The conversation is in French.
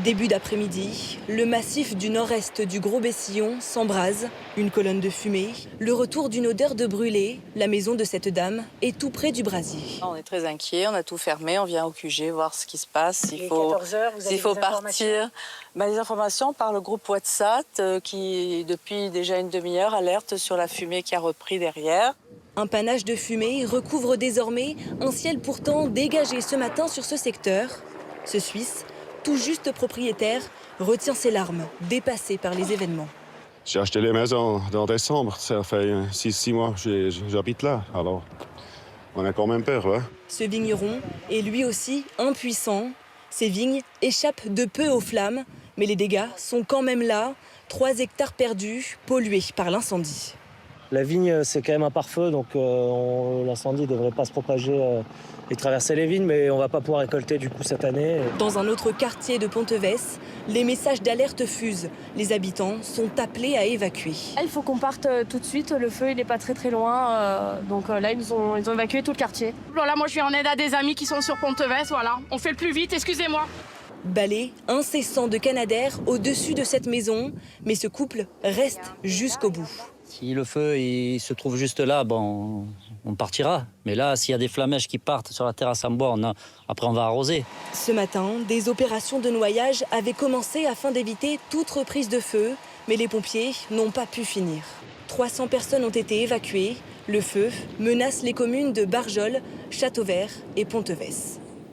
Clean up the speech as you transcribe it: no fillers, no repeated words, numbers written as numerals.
Début d'après-midi, le massif du nord-est du Gros-Bessillon s'embrase. Une colonne de fumée, le retour d'une odeur de brûlé. La maison de cette dame est tout près du brasier. On est très inquiets, on a tout fermé, on vient au QG voir ce qui se passe. Il faut 14 heures, vous avez des partir. Les informations par le groupe WhatsApp qui, depuis déjà une demi-heure, alerte sur la fumée qui a repris derrière. Un panache de fumée recouvre désormais un ciel pourtant dégagé ce matin sur ce secteur. Ce Suisse, tout juste propriétaire, retient ses larmes, dépassé par les événements. J'ai acheté les maisons en décembre, ça fait 6 mois que j'habite là, alors on a quand même peur. Hein. Ce vigneron est lui aussi impuissant. Ses vignes échappent de peu aux flammes, mais les dégâts sont quand même là. 3 hectares perdus, pollués par l'incendie. La vigne, c'est quand même un pare-feu, donc l'incendie ne devrait pas se propager et traverser les vignes, mais on ne va pas pouvoir récolter du coup cette année. Dans un autre quartier de Ponteves, les messages d'alerte fusent. Les habitants sont appelés à évacuer. Il faut qu'on parte tout de suite, le feu il n'est pas très loin, donc là ils ont évacué tout le quartier. Voilà, moi je viens en aide à des amis qui sont sur Ponteves, voilà. On fait le plus vite, excusez-moi. Balai incessant de Canadair au-dessus de cette maison, mais ce couple reste jusqu'au bout. Si le feu il se trouve juste là, bon, on partira. Mais là, s'il y a des flamèches qui partent sur la terrasse en bois, après on va arroser. Ce matin, des opérations de noyage avaient commencé afin d'éviter toute reprise de feu, mais les pompiers n'ont pas pu finir. 300 personnes ont été évacuées. Le feu menace les communes de Barjol, Châteauvert et Ponteves.